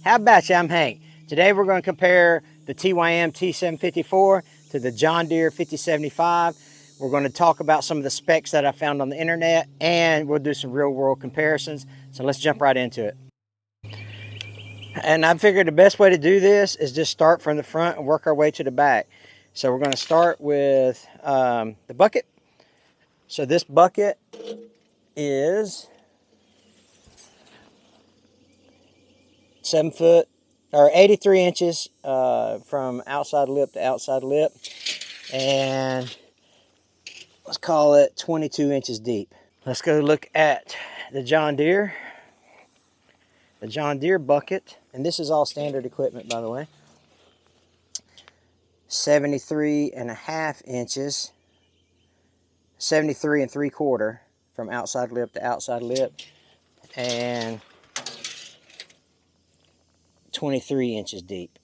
How about you? I'm Hank. Today we're going to compare the TYM T754 to the John Deere 5075. We're going to talk about some of the specs that I found on the internet, and we'll do some real world comparisons. So let's jump right into it. And I figured the best way to do this is just start from the front and work our way to the back. So we're going to start with the bucket. So this bucket is 7 foot or 83 inches from outside lip to outside lip, and let's call it 22 inches deep. Let's go look at the John Deere bucket, and this is all standard equipment, by the way. 73.5 inches, 73 3/4 from outside lip to outside lip, and 23 inches deep.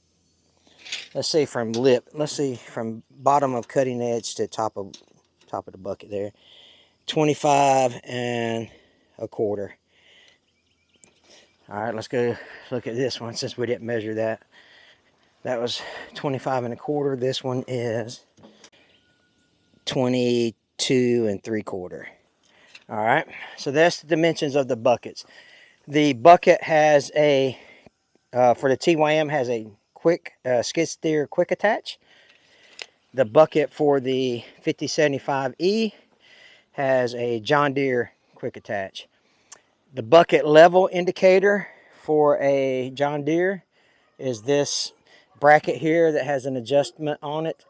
Let's see from lip. Let's see from bottom of cutting edge to top of the bucket there. 25 1/4. All right, let's go look at this one since we didn't measure that. That was 25 1/4. This one is 22 3/4. All right, so that's the dimensions of the buckets. The bucket has a for the TYM has a quick skid steer quick attach. The bucket for the 5075E has a John Deere quick attach. The bucket level indicator for a John Deere is this bracket here that has an adjustment on it.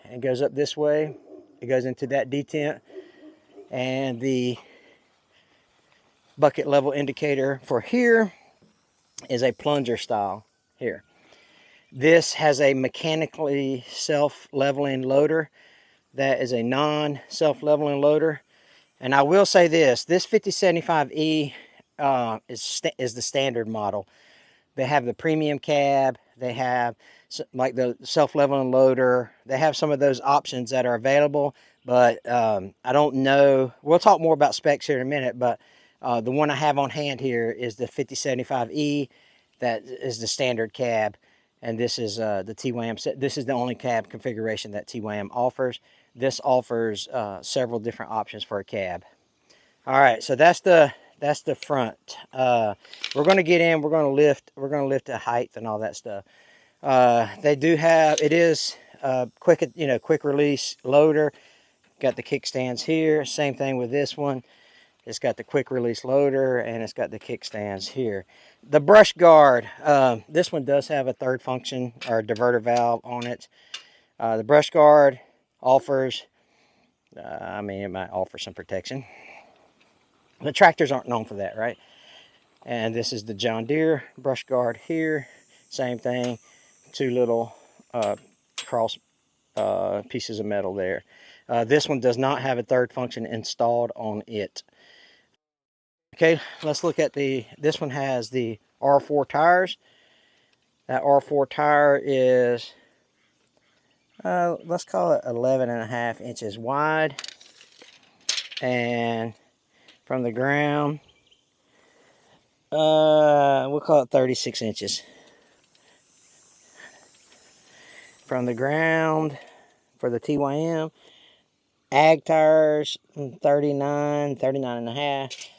It goes up this way. It goes into that detent. And the bucket level indicator for here is a plunger style here. This has a mechanically self-leveling loader. That is a non-self-leveling loader. And I will say this 5075E is the standard model. They have the premium cab. They have like the self-leveling loader. They have some of those options that are available, but I don't know. We'll talk more about specs here in a minute, but the one I have on hand here is the 5075E. That is the standard cab, and this is the TYM. This is the only cab configuration that TYM offers. This offers several different options for a cab. All right, so that's the front. We're going to get in. We're going to lift the height and all that stuff. They do have. It is quick release loader. Got the kickstands here. Same thing with this one. It's got the quick release loader, and it's got the kickstands here. The brush guard, this one does have a third function or diverter valve on it. The brush guard offers, it might offer some protection. The tractors aren't known for that, right? And this is the John Deere brush guard here. Same thing, two little cross pieces of metal there. This one does not have a third function installed on it. Okay, let's look at this one has the R4 tires. That R4 tire is, let's call it 11.5 inches wide. And from the ground, we'll call it 36 inches. From the ground for the TYM, ag tires, 39.5.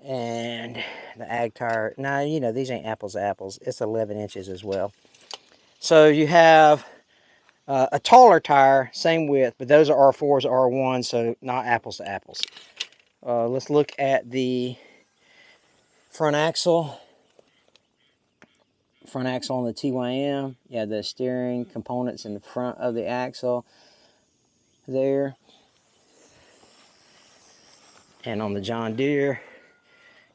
And the ag tire, now these ain't apples to apples. It's 11 inches as well. So you have a taller tire, same width, but those are R4s, R1s, so not apples to apples. Let's look at the front axle. Front axle on the TYM. You have the steering components in the front of the axle there. And on the John Deere,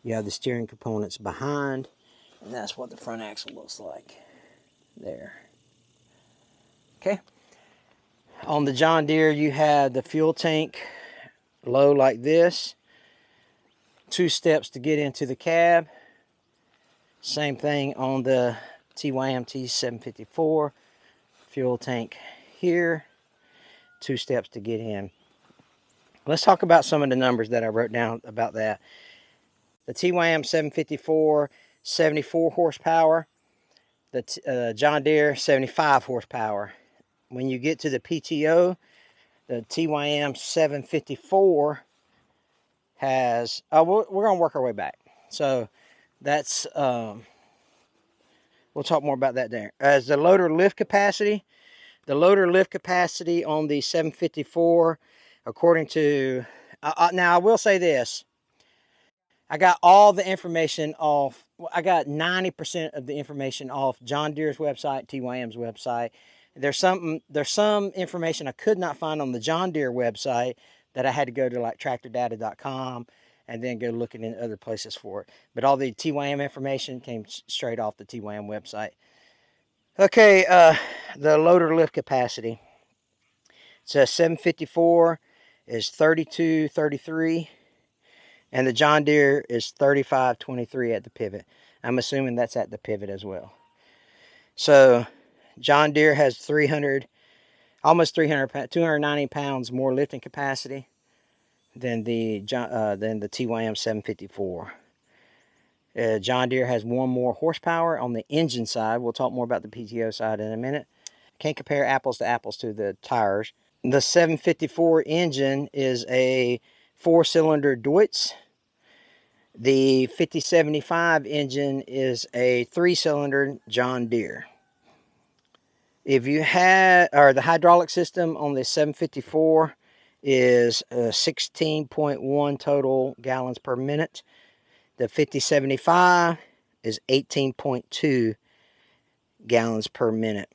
you have the steering components behind, and that's what the front axle looks like there. Okay. On the John Deere, you have the fuel tank low like this. 2 steps to get into the cab. Same thing on the TYM T754. Fuel tank here. 2 steps to get in. Let's talk about some of the numbers that I wrote down about that. The TYM 754 74 horsepower. The John Deere 75 horsepower. When you get to the PTO, the TYM 754 has, we're going to work our way back. So that's, we'll talk more about that there. As the loader lift capacity on the 754, according to, now I will say this, I got all the information off, I got 90% of the information off John Deere's website, TYM's website. There's some information I could not find on the John Deere website that I had to go to like tractordata.com and then go looking in other places for it. But all the TYM information came straight off the TYM website. Okay, the loader lift capacity. It's a 754 is 3233. And the John Deere is 3523 at the pivot. I'm assuming that's at the pivot as well. So John Deere has almost 290 pounds more lifting capacity than the TYM 754. John Deere has one more horsepower on the engine side. We'll talk more about the PTO side in a minute. Can't compare apples to apples to the tires. The 754 engine is a 4-cylinder Deutz. The 5075 engine is a 3-cylinder John Deere. If you had, or the hydraulic system on the 754 is 16.1 total gallons per minute. The 5075 is 18.2 gallons per minute.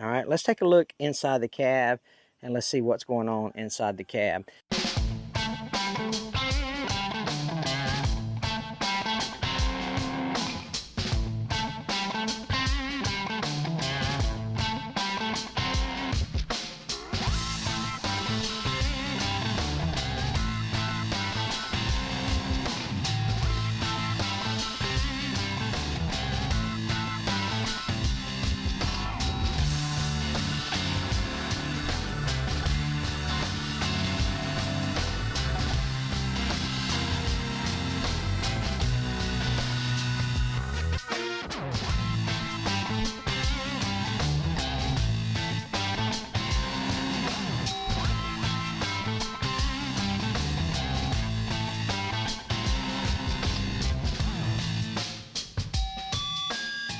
All right, let's take a look inside the cab and let's see what's going on inside the cab.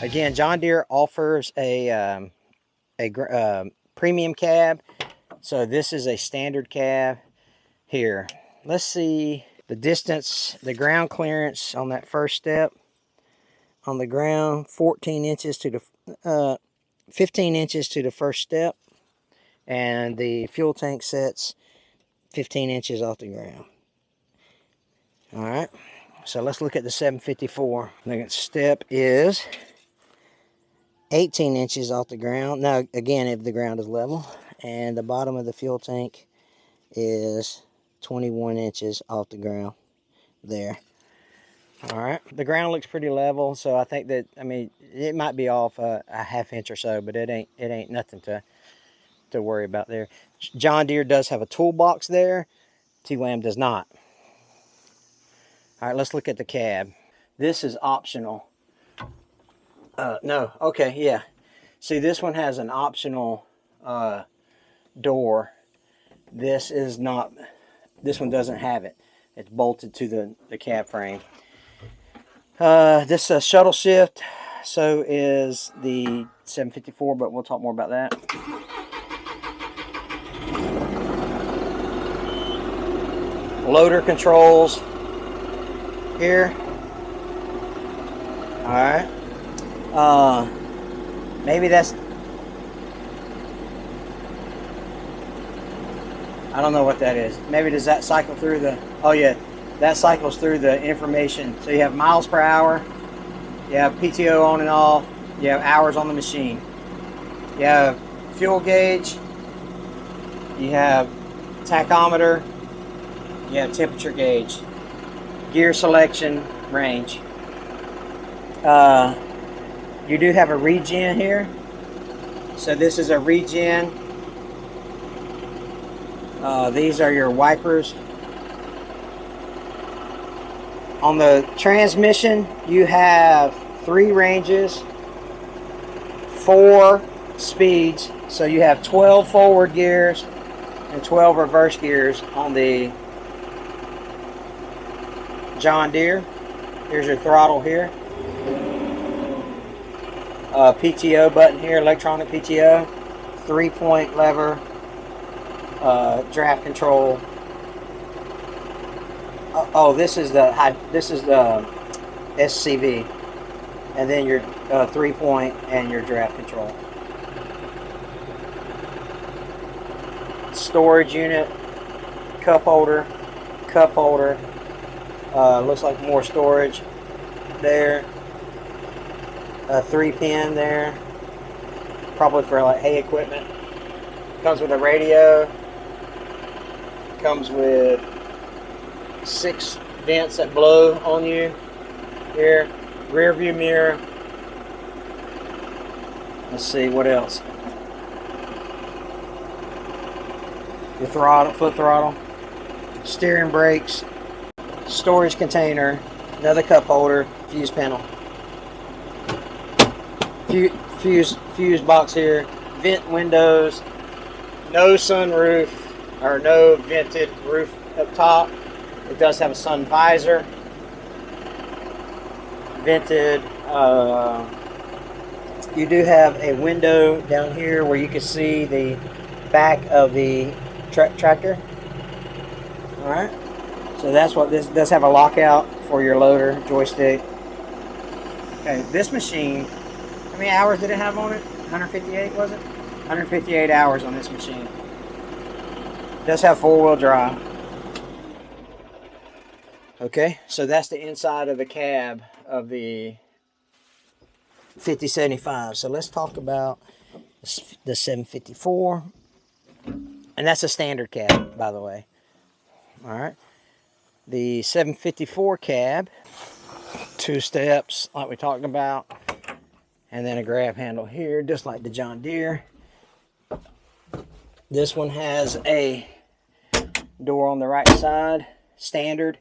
Again, John Deere offers a premium cab. So this is a standard cab. Here, let's see the distance, the ground clearance on that first step. On the ground, 14 inches to the 15 inches to the first step, and the fuel tank sets 15 inches off the ground. All right, so let's look at the 754. The next step is 18 inches off the ground. Now, again, if the ground is level, and the bottom of the fuel tank is 21 inches off the ground there. All right, the ground looks pretty level, so I think that, I mean, it might be off a half inch or so, but it ain't nothing to worry about there. John Deere does have a toolbox there. TYM does not. All right, let's look at the cab. This is optional. No, okay, yeah. See, this one has an optional door. This one doesn't have it. It's bolted to the cab frame. This is a shuttle shift, so is the 754, but we'll talk more about that. Loader controls here. All right. Maybe that's, I don't know what that is. Maybe does that cycle through the, oh yeah, that cycles through the information. So you have miles per hour, you have PTO on and off, you have hours on the machine, you have fuel gauge, you have tachometer, you have temperature gauge, gear selection, range. You do have a regen here. So this is a regen. These are your wipers. On the transmission, you have 3 ranges, 4 speeds, so you have 12 forward gears and 12 reverse gears on the John Deere. Here's your throttle here. PTO button here, electronic PTO, 3-point lever, draft control. Oh, this is the SCV, and then your 3-point and your draft control. Storage unit, cup holder. Looks like more storage there. A 3-pin there, probably for like hay equipment. Comes with a radio. Comes with 6 vents that blow on you here. Rear view mirror. Let's see what else. Your throttle, foot throttle, steering brakes, storage container, another cup holder, fuse panel, fuse box here, vent windows, no sunroof or no vented roof up top. It does have a sun visor, vented. You do have a window down here where you can see the back of the tractor. All right, so that's what this does. Have a lockout for your loader joystick. Okay, this machine, how many hours did it have on it? 158, was it? 158 hours on this machine. It does have 4-wheel drive. Okay, so that's the inside of the cab of the 5075. So let's talk about the 754. And that's a standard cab, by the way. All right. The 754 cab, 2 steps like we talked about, and then a grab handle here, just like the John Deere. This one has a door on the right side, standard.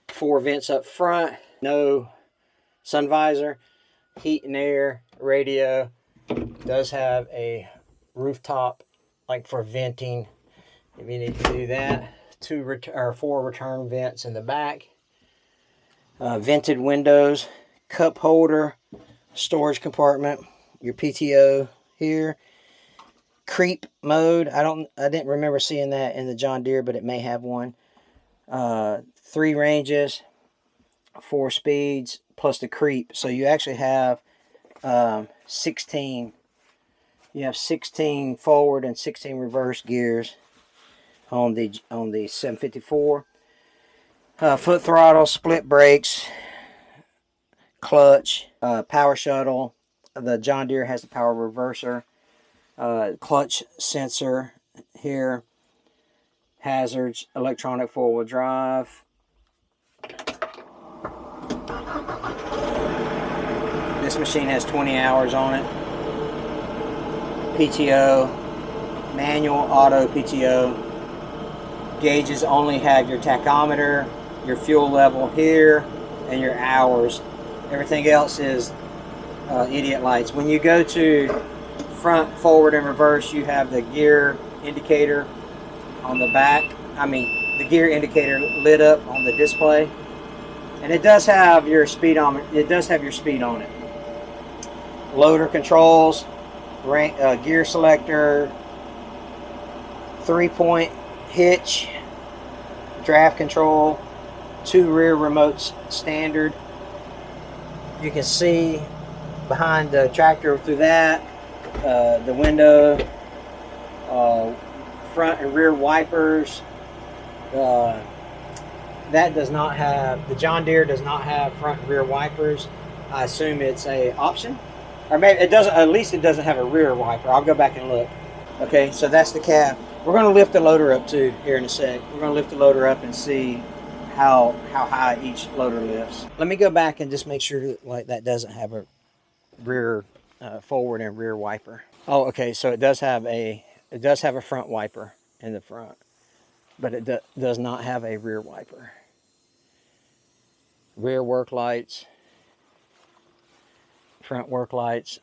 4 vents up front, no sun visor, heat and air, radio. Does have a rooftop, like for venting, if you need to do that. 4 return vents in the back. Vented windows, cup holder, storage compartment, your PTO here. Creep mode. I didn't remember seeing that in the John Deere, but it may have one. 3 ranges, 4 speeds, plus the creep. So you actually have 16. You have 16 forward and 16 reverse gears on the 754. Foot throttle, split brakes, clutch, power shuttle. The John Deere has the power reverser. Clutch sensor here. Hazards, electronic 4-wheel drive. This machine has 20 hours on it. PTO, manual, auto PTO. Gauges only have your tachometer, your fuel level here, and your hours. Everything else is idiot lights. When you go to front, forward, and reverse, you have the gear indicator on the back. The gear indicator lit up on the display, and it does have your speed on it. It does have your speed on it. Loader controls, gear selector, 3-point hitch, draft control, 2 rear remotes standard. You can see behind the tractor through that, the window, front and rear wipers. That does not have, the John Deere does not have front and rear wipers. I assume it's a option, or maybe it doesn't. At least it doesn't have a rear wiper. I'll go back and look. Okay, so that's the cab. We're going to lift the loader up too here in a sec. We're going to lift the loader up and see how high each loader lifts. Let me go back and just make sure that that doesn't have a rear forward and rear wiper. Oh, okay. So it does have a front wiper in the front, but it does not have a rear wiper. rear work lights, front work lights,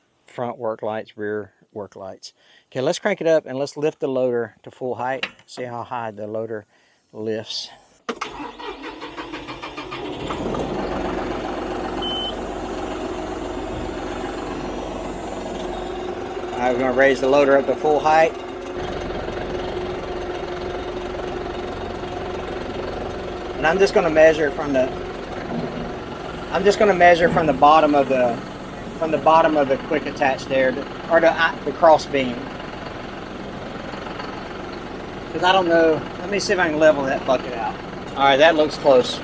rear work lights. Okay, let's crank it up and let's lift the loader to full height. See how high the loader lifts. All right, we're going to raise the loader up to full height. And I'm just going to measure from the bottom of the quick attach there, or the cross beam. Because I don't know. Let me see if I can level that bucket out. All right, that looks close.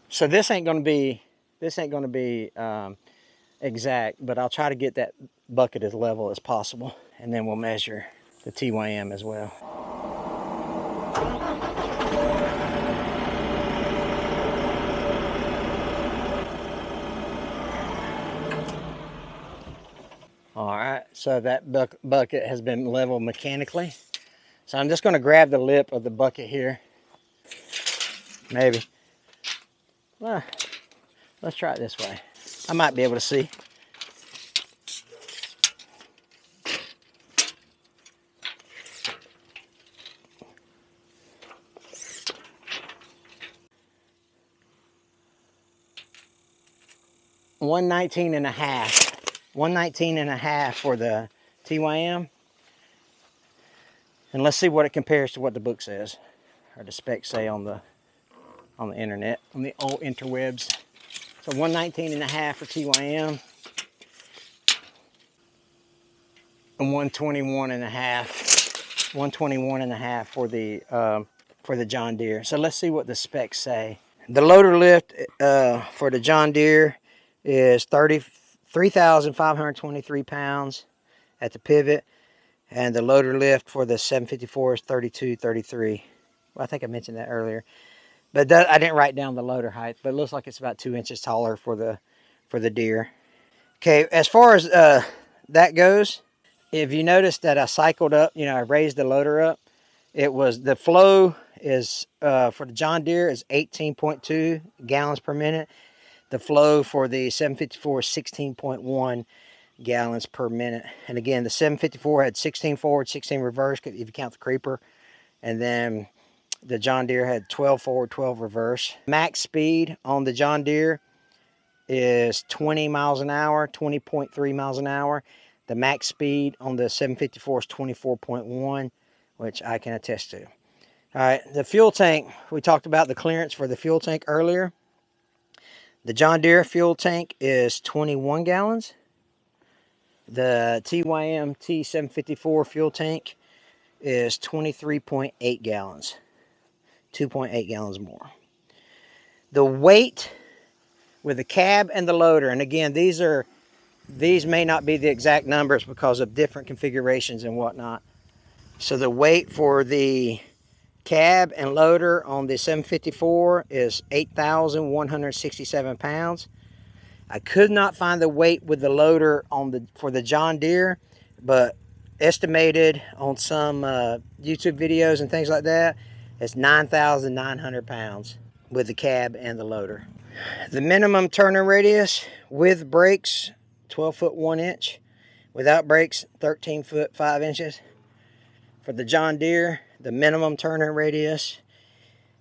So this ain't going to be exact, but I'll try to get that bucket as level as possible, and then we'll measure the TYM as well. All right, so that bucket has been leveled mechanically. So I'm just going to grab the lip of the bucket here. Maybe. Well, let's try it this way. I might be able to see. $119.5. $119.5 for the TYM. And let's see what it compares to what the book says, or the specs say on the internet, on the old interwebs. So $119.5 for TYM, and $121.5 for the John Deere. So let's see what the specs say. The loader lift for the John Deere is 3,523 pounds at the pivot, and the loader lift for the 754 is 3233. Well, I think I mentioned that earlier, but I didn't write down the loader height, but it looks like it's about 2 inches taller for the Deere. Okay, as far as that goes, if you notice that I cycled up, I raised the loader up, the flow is for the John Deere is 18.2 gallons per minute. The flow for the 754 is 16.1 gallons per minute. And again, the 754 had 16 forward, 16 reverse, if you count the creeper. And then the John Deere had 12 forward, 12 reverse. Max speed on the John Deere is 20 miles an hour, 20.3 miles an hour. The max speed on the 754 is 24.1, which I can attest to. All right, the fuel tank, we talked about the clearance for the fuel tank earlier. The John Deere fuel tank is 21 gallons. The TYM T754 fuel tank is 23.8 gallons, 2.8 gallons more. The weight with the cab and the loader, and again, these may not be the exact numbers because of different configurations and whatnot. So the weight for the cab and loader on the 754 is 8,167 pounds. I could not find the weight with the loader for the John Deere, but estimated on some YouTube videos and things like that, it's 9,900 pounds with the cab and the loader. The minimum turning radius with brakes, 12 foot 1 inch. Without brakes, 13 foot 5 inches. For the John Deere, the minimum turning radius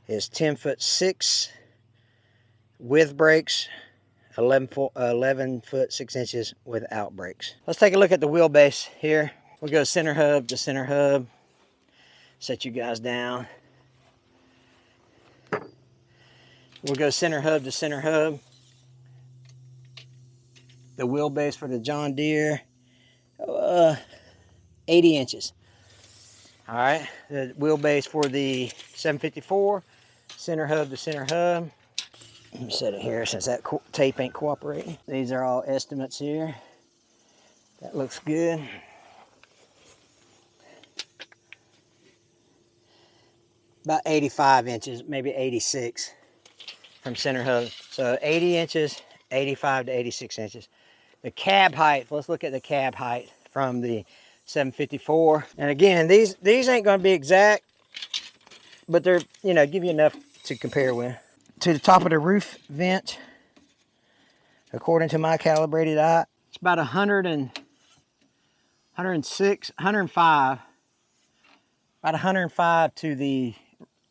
is 10 foot 6 with brakes, 11 foot 6 inches without brakes. Let's take a look at the wheelbase here. We'll go center hub to center hub. Set you guys down. We'll go center hub to center hub. The wheelbase for the John Deere, 80 inches. All right, the wheelbase for the 754, center hub to center hub. Let me set it here since that tape ain't cooperating. These are all estimates here. That looks good. About 85 inches, maybe 86 from center hub. So 80 inches, 85 to 86 inches. The cab height, let's look at the cab height from the 754. And again, these ain't going to be exact, but they're, you know, give you enough to compare with. To the top of the roof vent, according to my calibrated eye, it's about 106, 105, about 105 to the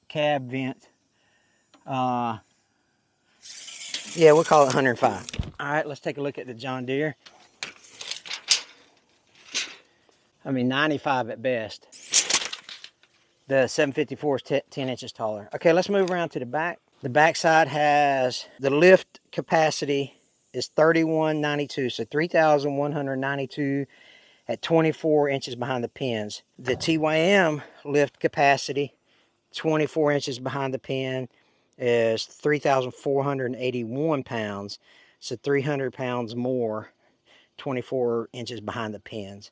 cab vent. Yeah, we'll call it 105. All right, let's take a look at the John Deere. I mean, 95 at best. The 754 is 10 inches taller. Okay, let's move around to the back. The back side has the lift capacity is 3192, so 3,192 at 24 inches behind the pins. The TYM lift capacity, 24 inches behind the pin, is 3,481 pounds, so 300 pounds more, 24 inches behind the pins.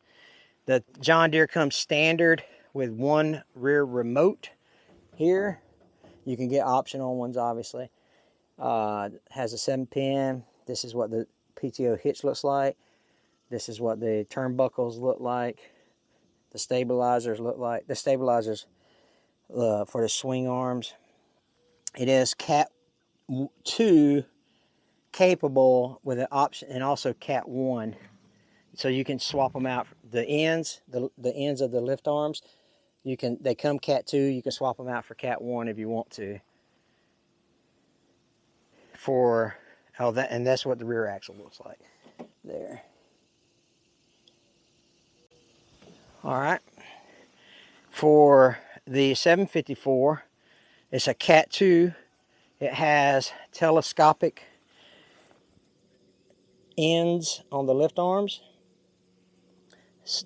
The John Deere comes standard with one rear remote here. You can get optional ones, obviously. Has a 7-pin. This is what the PTO hitch looks like. This is what the turnbuckles look like. The stabilizers look like. The stabilizers for the swing arms. It is Cat 2 capable with an option, and also Cat 1. So you can swap them out. The ends, the ends of the lift arms, they come Cat 2. You can swap them out for Cat 1 if you want to. And that's what the rear axle looks like there. All right. For the 754, it's a Cat 2. It has telescopic ends on the lift arms.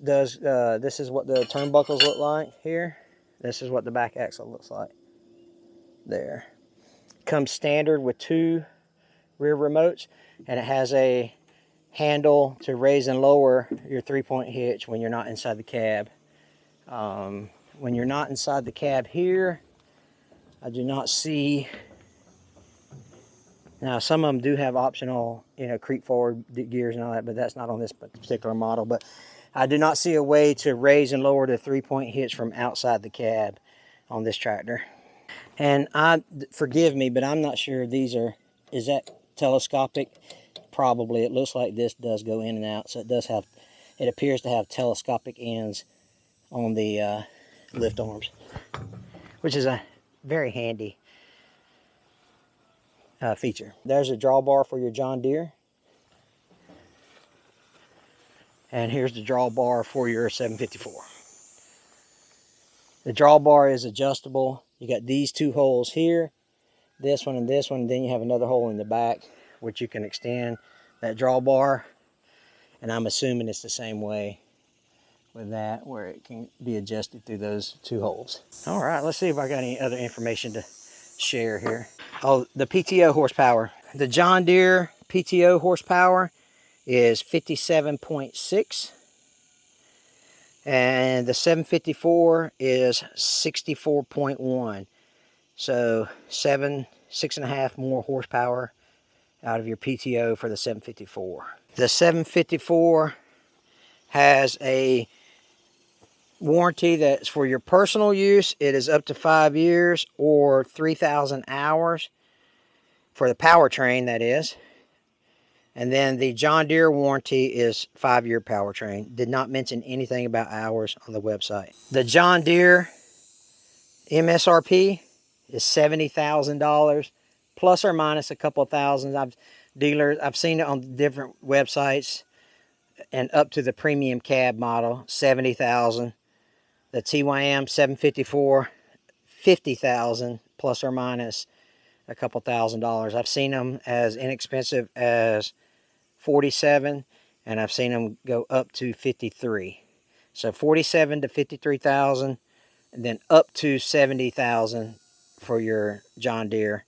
This is what the turnbuckles look like here. This is what the back axle looks like there. Comes standard with 2 rear remotes, and it has a handle to raise and lower your 3-point hitch when you're not inside the cab. When you're not inside the cab here, I do not see. Now, some of them do have optional, you know, creep forward gears and all that, but that's not on this particular model. But I do not see a way to raise and lower the 3-point hitch from outside the cab on this tractor. And forgive me, but I'm not sure is that telescopic? Probably. It looks like this does go in and out, so it appears to have telescopic ends on the lift arms, which is a very handy feature. There's a drawbar for your John Deere, and here's the drawbar for your 754. The drawbar is adjustable. You got these 2 holes here, this one, and then you have another hole in the back, which you can extend that drawbar, and I'm assuming it's the same way with that, where it can be adjusted through those 2 holes. All right, let's see if I got any other information to share here. Oh, the PTO horsepower. The John Deere PTO horsepower is 57.6, and the 754 is 64.1. So 6.5 more horsepower out of your PTO for the 754. The 754 has a warranty that's for your personal use. It is up to 5 years or 3,000 hours for the powertrain, that is. And then the John Deere warranty is 5-year powertrain. Did not mention anything about hours on the website. The John Deere MSRP is $70,000, plus or minus a couple of thousand. I've seen it on different websites, and up to the premium cab model, $70,000. The TYM 754, $50,000, plus or minus a couple $1,000s. I've seen them as inexpensive as $47,000, and I've seen them go up to $53,000. So $47,000 to $53,000, and then up to $70,000 for your John Deere.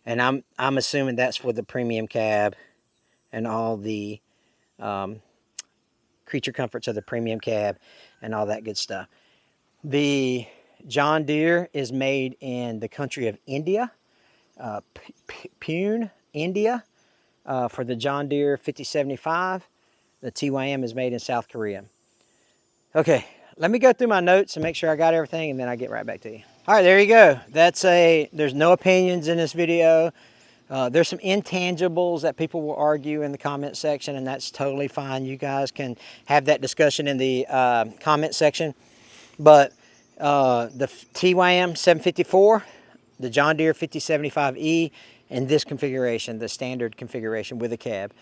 And I'm assuming that's for the premium cab and all the creature comforts of the premium cab and all that good stuff. The John Deere is made in the country of India, Pune, India, for the John Deere 5075. The TYM is made in South Korea. Okay, let me go through my notes and make sure I got everything, and then I'll get right back to you. All right, there you go. There's no opinions in this video. There's some intangibles that people will argue in the comment section, and that's totally fine. You guys can have that discussion in the comment section. But the TYM 754, the John Deere 5075E, and this configuration, the standard configuration with a cab.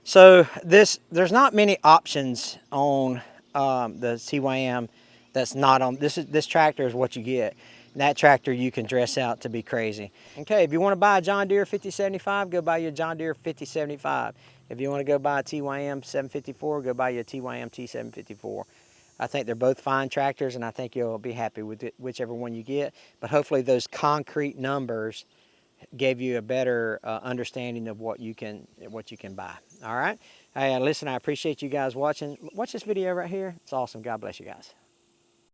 So there's not many options on the TYM that's not on, this tractor is what you get. And that tractor you can dress out to be crazy. Okay, if you want to buy a John Deere 5075, go buy your John Deere 5075. If you want to go buy a TYM 754, go buy your TYM T754. I think they're both fine tractors, and I think you'll be happy with it, whichever one you get. But hopefully those concrete numbers gave you a better understanding of what you can buy. All right. Hey, listen, I appreciate you guys watching. Watch this video right here. It's awesome. God bless you guys.